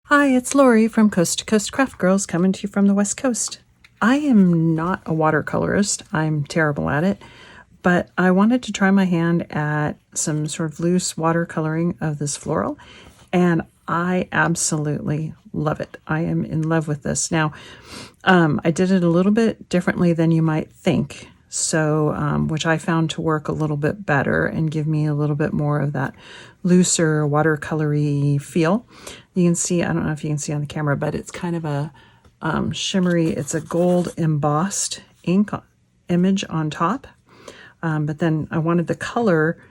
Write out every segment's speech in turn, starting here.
Hi, it's Lori from Coast to Coast Craft Girls coming to you from the West Coast. I am not a watercolorist. I'm terrible at it, but I wanted to try my hand at some sort of loose watercoloring of this floral, and I absolutely love it. I am in love with this. Now, I did it a little bit differently than you might think, so which I found to work a little bit better and give me a little bit more of that looser watercolory feel. You can see, I don't know if you can see on the camera, but it's kind of a shimmery, it's a gold embossed ink image on top. But then I wanted the color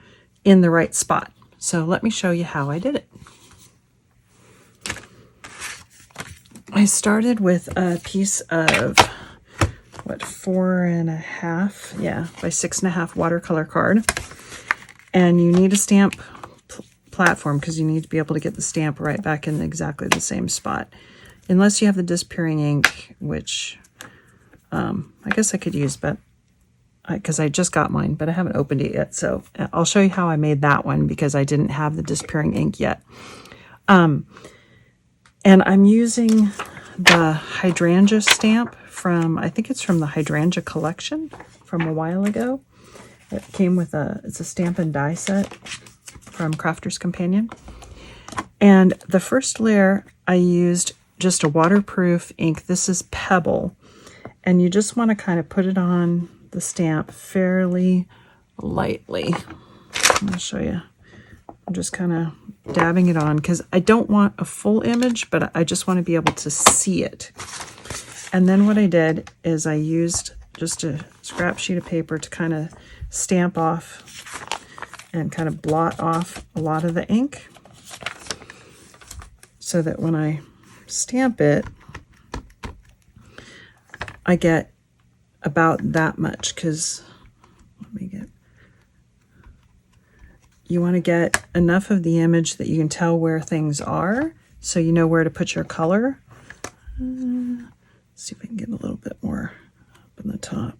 in the right spot. So let me show you how I did it. I started with a piece of, what, 4.5, yeah, by 6.5 watercolor card. And you need a stamp platform because you need to be able to get the stamp right back in exactly the same spot. Unless you have the disappearing ink, which I guess I could use, but because I just got mine, but I haven't opened it yet. So I'll show you how I made that one because I didn't have the disappearing ink yet. And I'm using the hydrangea stamp from, I think it's from the hydrangea collection from a while ago. It came with it's a stamp and die set from Crafter's Companion. And the first layer I used just a waterproof ink. This is Pebble. And you just want to kind of put it on the stamp fairly lightly. I'm going to show you. I'm just kind of dabbing it on because I don't want a full image, but I just want to be able to see it. And then what I did is I used just a scrap sheet of paper to kind of stamp off and kind of blot off a lot of the ink so that when I stamp it, I get about that much because you want to get enough of the image that you can tell where things are so you know where to put your color. Let's see if I can get a little bit more up in the top.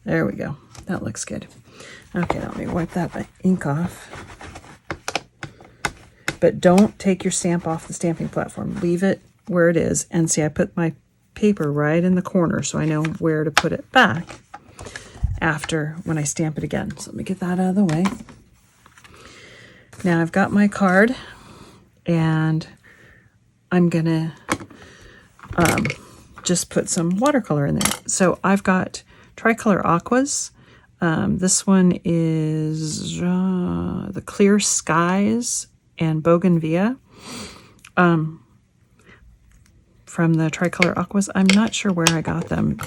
There we go. That looks good. Okay, let me wipe that ink off. But don't take your stamp off the stamping platform. Leave it where it is. And see, I put my paper right in the corner so I know where to put it back after when I stamp it again. So let me get that out of the way. Now I've got my card and I'm gonna just put some watercolor in there. So I've got Tricolor Aquas. This one is the Clear Skies and Bougainvillea from the Tricolor Aquas. I'm not sure where I got them.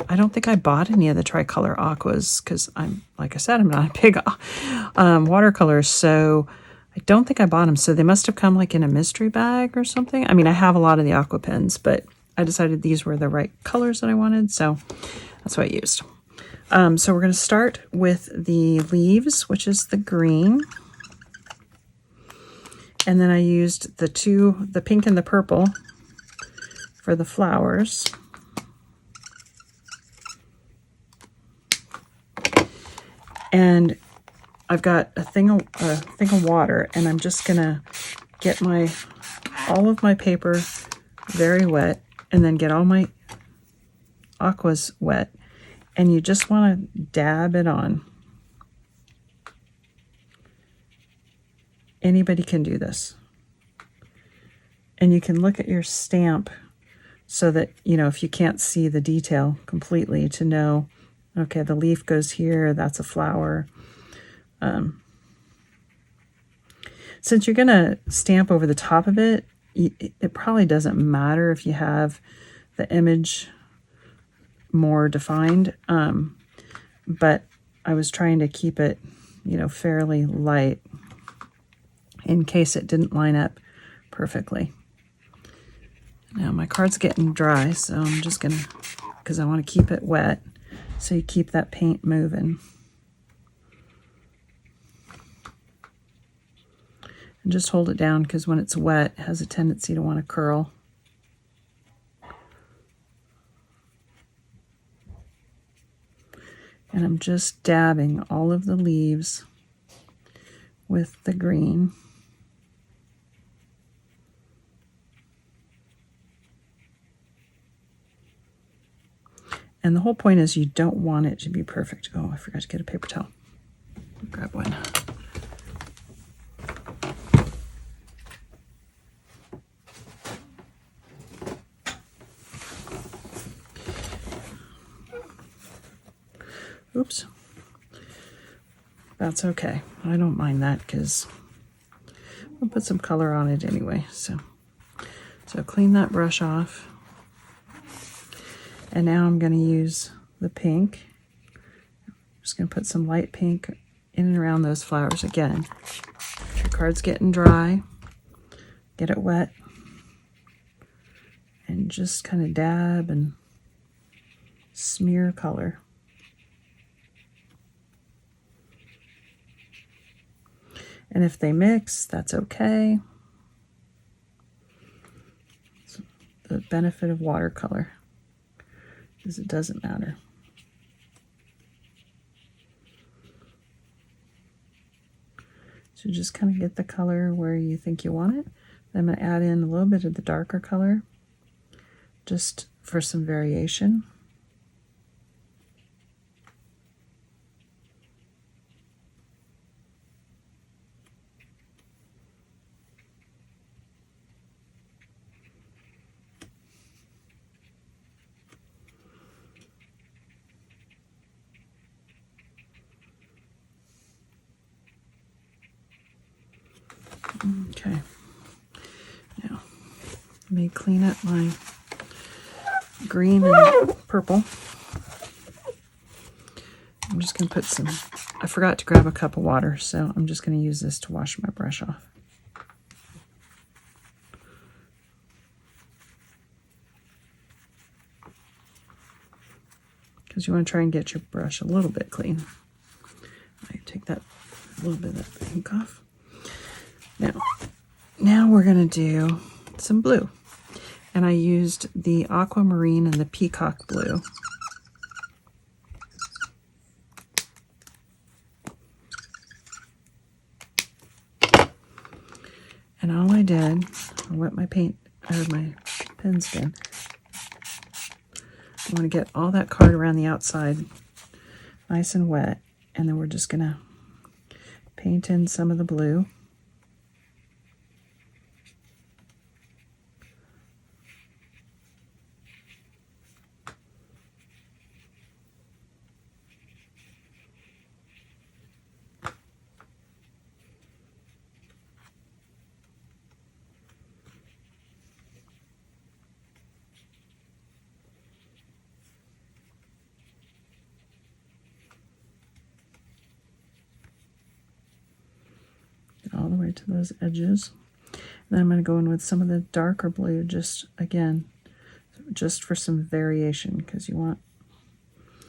I don't think I bought any of the Tricolor Aquas because I'm, like I said, I'm not a big watercolor, so I don't think I bought them. So they must have come like in a mystery bag or something. I mean, I have a lot of the aqua pens, but I decided these were the right colors that I wanted, so that's what I used. So we're going to start with the leaves, which is the green. And then I used the pink and the purple for the flowers. And I've got a thing of water, and I'm just going to get all of my paper very wet and then get all my aquas wet. And you just want to dab it on. Anybody can do this. And you can look at your stamp so that, you know, if you can't see the detail completely, to know, okay, the leaf goes here, that's a flower. Since you're going to stamp over the top of it, it probably doesn't matter if you have the image more defined, but I was trying to keep it, you know, fairly light in case it didn't line up perfectly. Now my card's getting dry, so I'm just gonna, because I want to keep it wet, so you keep that paint moving. And just hold it down because when it's wet, it has a tendency to want to curl. And I'm just dabbing all of the leaves with the green. And the whole point is you don't want it to be perfect. Oh, I forgot to get a paper towel. Grab one. Oops. That's okay. I don't mind that because I'll put some color on it anyway. So clean that brush off. And now I'm going to use the pink. I'm just going to put some light pink in and around those flowers again. If your card's getting dry, get it wet, and just kind of dab and smear color. And if they mix, that's okay. It's the benefit of watercolor is it doesn't matter. So just kind of get the color where you think you want it. Then I'm going to add in a little bit of the darker color just for some variation. Okay, now let me clean up my green and purple. I'm just going to put some, I forgot to grab a cup of water, so I'm just going to use this to wash my brush off. Because you want to try and get your brush a little bit clean. I take that little bit of that pink off. Now we're going to do some blue. And I used the aquamarine and the peacock blue. And all I did, I wet my paint out of my pen skin. I want to get all that card around the outside nice and wet. And then we're just going to paint in some of the blue. All the way to those edges. And then I'm going to go in with some of the darker blue, just again, just for some variation, because you want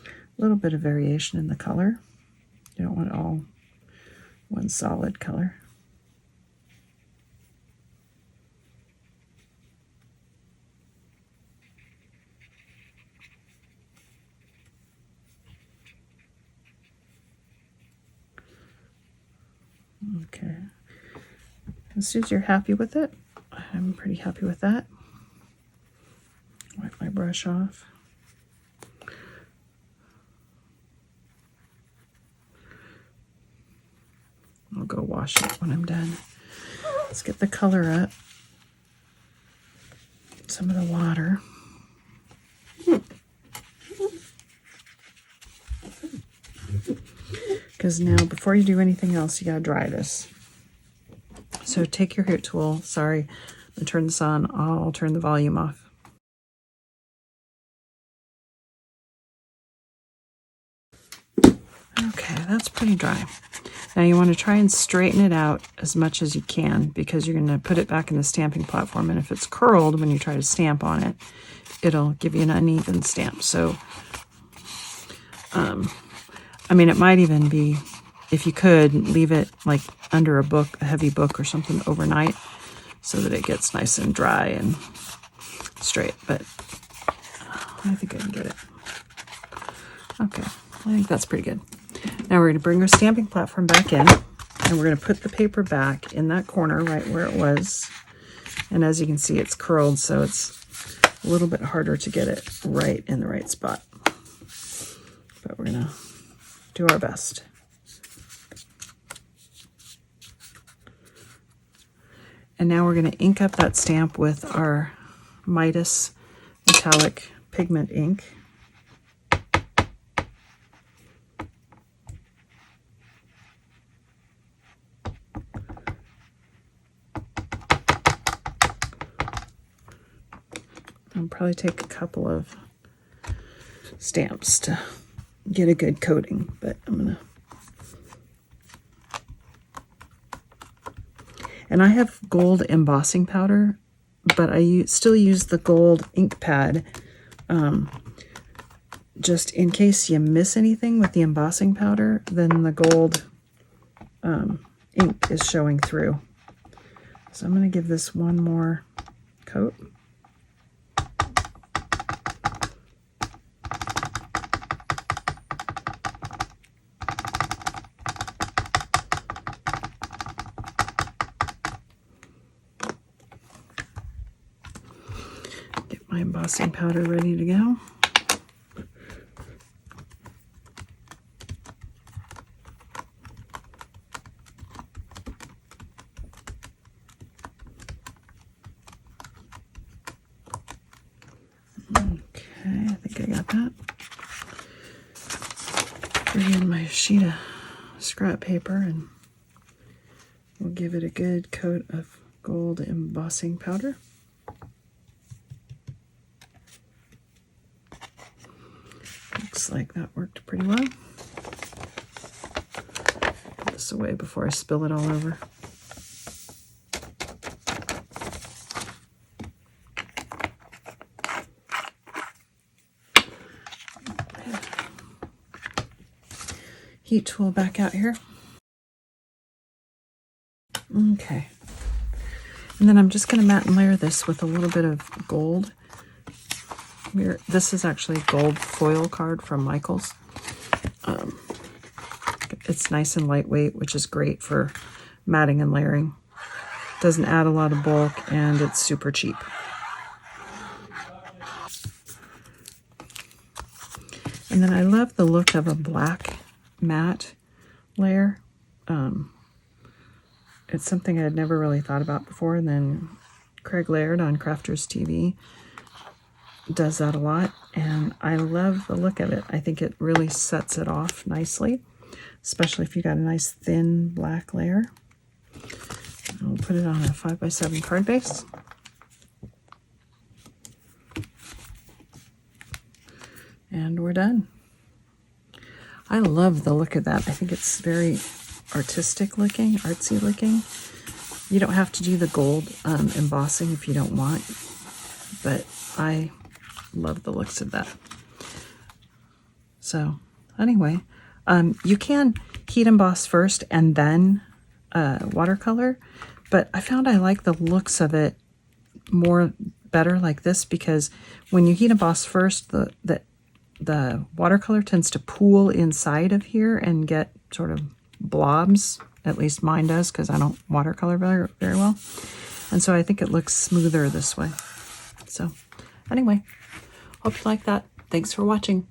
a little bit of variation in the color. You don't want all one solid color. Okay. As soon as you're happy with it, I'm pretty happy with that. Wipe my brush off. I'll go wash it when I'm done. Let's get the color up. Some of the water. Because now, before you do anything else, you gotta dry this. So take your hair tool. Sorry, I'm gonna turn this on. I'll turn the volume off. Okay, that's pretty dry. Now you want to try and straighten it out as much as you can, because you're going to put it back in the stamping platform, and if it's curled when you try to stamp on it, it'll give you an uneven stamp. So I mean, it might even be, if you could, leave it like under a book, a heavy book or something overnight, so that it gets nice and dry and straight. But I think I can get it. Okay, I think that's pretty good. Now we're going to bring our stamping platform back in, and we're going to put the paper back in that corner right where it was. And as you can see, it's curled, so it's a little bit harder to get it right in the right spot. gonna do our best. And now we're gonna ink up that stamp with our Midas metallic pigment ink. I'll probably take a couple of stamps to get a good coating, but I'm gonna. And I have gold embossing powder, but I still use the gold ink pad, just in case you miss anything with the embossing powder, then the gold ink is showing through. So I'm going to give this one more coat. Get my embossing powder ready to go. Okay, I think I got that. Bring in my sheet of scrap paper and we'll give it a good coat of gold embossing powder. Looks like that worked pretty well. Put this away before I spill it all over. Heat tool back out here. Okay. And then I'm just going to matte and layer this with a little bit of gold. This is actually gold foil card from Michaels. It's nice and lightweight, which is great for matting and layering. Doesn't add a lot of bulk and it's super cheap. And then I love the look of a black matte layer. It's something I had never really thought about before, and then Craig Laird on Crafters TV does that a lot, and I love the look of it. I think it really sets it off nicely, especially if you got a nice thin black layer. I'll put it on a 5x7 card base. And we're done. I love the look of that. I think it's very artistic looking, artsy looking. You don't have to do the gold embossing if you don't want, but I love the looks of that. So anyway, you can heat emboss first and then watercolor, but I found I like the looks of it better like this, because when you heat emboss first, the watercolor tends to pool inside of here and get sort of blobs. At least mine does, because I don't watercolor very well. And so I think it looks smoother this way. So anyway, hope you like that. Thanks for watching.